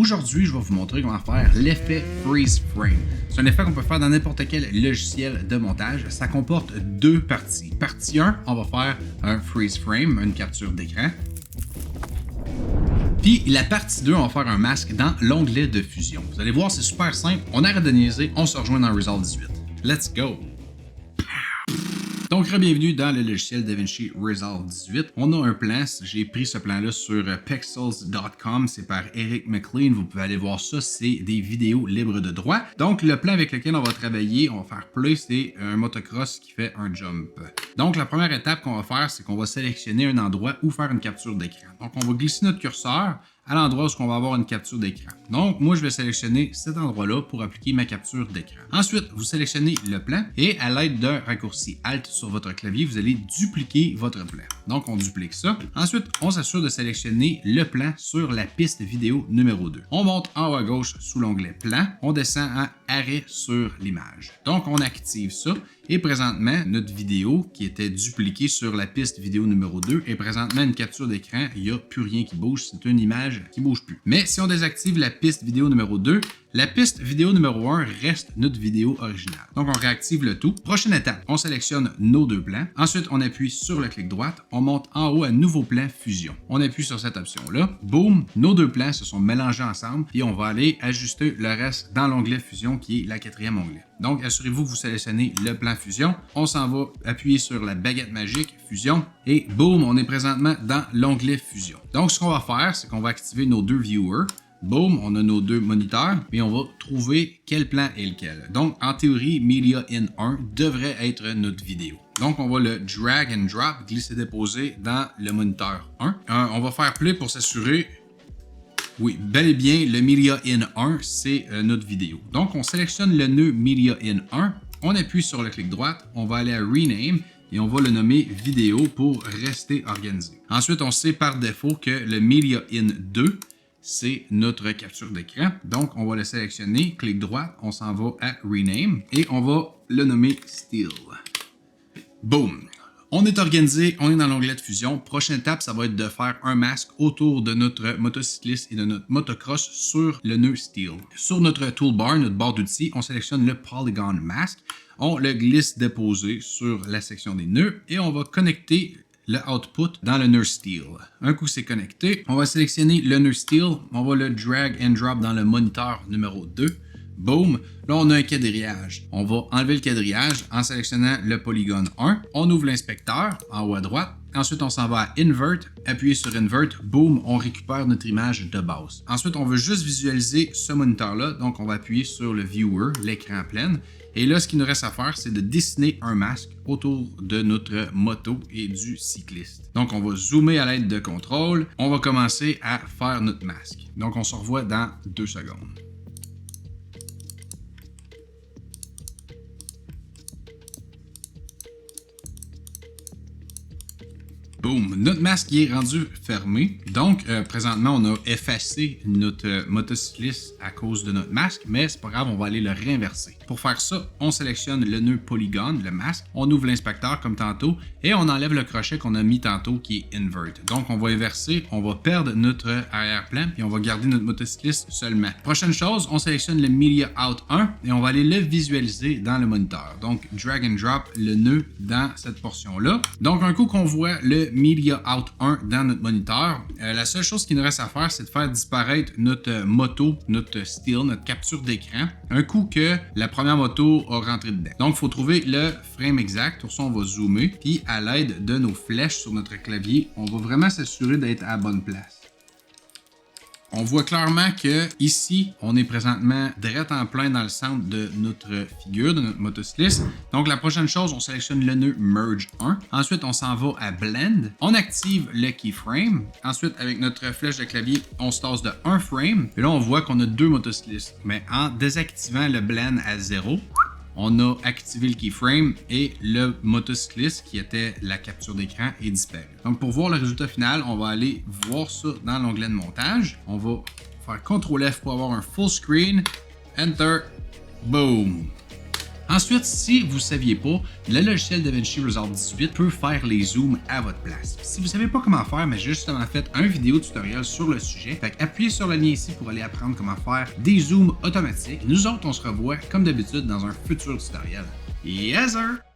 Aujourd'hui, je vais vous montrer comment faire l'effet Freeze Frame. C'est un effet qu'on peut faire dans n'importe quel logiciel de montage. Ça comporte deux parties. Partie 1, on va faire un Freeze Frame, une capture d'écran. Puis la partie 2, on va faire un masque dans l'onglet de fusion. Vous allez voir, c'est super simple. On arrête de niaiser, on se rejoint dans Resolve 18. Let's go! Donc, bienvenue dans le logiciel DaVinci Resolve 18. On a un plan, j'ai pris ce plan-là sur pexels.com, c'est par Eric McLean, vous pouvez aller voir ça, c'est des vidéos libres de droit. Donc, le plan avec lequel on va travailler, on va faire play, c'est un motocross qui fait un jump. Donc, la première étape qu'on va faire, c'est qu'on va sélectionner un endroit où faire une capture d'écran. Donc, on va glisser notre curseur à l'endroit où on va avoir une capture d'écran. Donc, moi, je vais sélectionner cet endroit-là pour appliquer ma capture d'écran. Ensuite, vous sélectionnez le plan et à l'aide d'un raccourci Alt sur votre clavier, vous allez dupliquer votre plan. Donc, on duplique ça. Ensuite, on s'assure de sélectionner le plan sur la piste vidéo numéro 2. On monte en haut à gauche sous l'onglet Plan. On descend à Arrêt sur l'image. Donc, on active ça. Et présentement, notre vidéo qui était dupliquée sur la piste vidéo numéro 2 est présentement une capture d'écran. Il n'y a plus rien qui bouge. C'est une image qui ne bouge plus. Mais si on désactive la piste vidéo numéro 2, la piste vidéo numéro 1 reste notre vidéo originale. Donc, on réactive le tout. Prochaine étape, on sélectionne nos deux plans. Ensuite, on appuie sur le clic droite. On monte en haut à Nouveau plan Fusion. On appuie sur cette option-là. Boum, nos deux plans se sont mélangés ensemble. Et on va aller ajuster le reste dans l'onglet Fusion qui est la quatrième onglet. Donc, assurez-vous que vous sélectionnez le plan Fusion. On s'en va appuyer sur la baguette magique Fusion. Et boum, on est présentement dans l'onglet Fusion. Donc, ce qu'on va faire, c'est qu'on va activer nos deux viewers. Boom, on a nos deux moniteurs et on va trouver quel plan est lequel. Donc, en théorie, Media in 1 devrait être notre vidéo. Donc, on va le drag and drop, glisser-déposer dans le moniteur 1. On va faire play pour s'assurer. Oui, bel et bien, le Media in 1, c'est notre vidéo. Donc, on sélectionne le nœud Media in 1. On appuie sur le clic droite. On va aller à Rename. Et on va le nommer vidéo pour rester organisé. Ensuite, on sait par défaut que le Media in 2, c'est notre capture d'écran. Donc, on va le sélectionner, clic droit, on s'en va à Rename et on va le nommer Still. Boom! On est organisé, on est dans l'onglet de fusion. Prochaine étape, ça va être de faire un masque autour de notre motocycliste et de notre motocross sur le nœud Steel. Sur notre toolbar, notre barre d'outils, on sélectionne le Polygon Mask. On le glisse déposé sur la section des nœuds et on va connecter le output dans le nœud Steel. Un coup c'est connecté, on va sélectionner le nœud Steel, on va le drag and drop dans le moniteur numéro 2. Boom! Là, on a un quadrillage. On va enlever le quadrillage en sélectionnant le polygone 1. On ouvre l'inspecteur en haut à droite. Ensuite, on s'en va à Invert. Appuyer sur Invert. Boom! On récupère notre image de base. Ensuite, on veut juste visualiser ce moniteur-là. Donc, on va appuyer sur le Viewer, l'écran plein. Et là, ce qu'il nous reste à faire, c'est de dessiner un masque autour de notre moto et du cycliste. Donc, on va zoomer à l'aide de contrôle. On va commencer à faire notre masque. Donc, on se revoit dans 2 secondes. Boom! Notre masque est rendu fermé. Donc, présentement, on a effacé notre motocycliste à cause de notre masque, mais c'est pas grave, on va aller le réinverser. Pour faire ça, on sélectionne le nœud polygone, le masque, on ouvre l'inspecteur comme tantôt et on enlève le crochet qu'on a mis tantôt qui est invert. Donc, on va inverser, on va perdre notre arrière-plan puis on va garder notre motocycliste seulement. Prochaine chose, on sélectionne le Media Out 1 et on va aller le visualiser dans le moniteur. Donc, drag and drop le nœud dans cette portion-là. Donc, un coup qu'on voit le Media Out 1 dans notre moniteur, la seule chose qu'il nous reste à faire, c'est de faire disparaître notre moto, notre still, notre capture d'écran, un coup que la première moto a rentré dedans. Donc, il faut trouver le frame exact. Pour ça, on va zoomer. Puis, à l'aide de nos flèches sur notre clavier, on va vraiment s'assurer d'être à la bonne place. On voit clairement que ici, on est présentement direct en plein dans le centre de notre figure, de notre motocycliste. Donc, la prochaine chose, on sélectionne le nœud Merge 1. Ensuite, on s'en va à Blend. On active le keyframe. Ensuite, avec notre flèche de clavier, on se tasse de 1 frame. Et là, on voit qu'on a 2 motocyclistes. Mais en désactivant le Blend à 0, on a activé le keyframe et le motocycliste qui était la capture d'écran est disparu. Donc pour voir le résultat final, on va aller voir ça dans l'onglet de montage. On va faire CTRL F pour avoir un full screen. Enter. Boom. Ensuite, si vous ne saviez pas, le logiciel DaVinci Resolve 18 peut faire les zooms à votre place. Si vous ne savez pas comment faire, mais j'ai justement fait un vidéo tutoriel sur le sujet. Fait appuyez sur le lien ici pour aller apprendre comment faire des zooms automatiques. Nous autres, on se revoit comme d'habitude dans un futur tutoriel. Yes sir!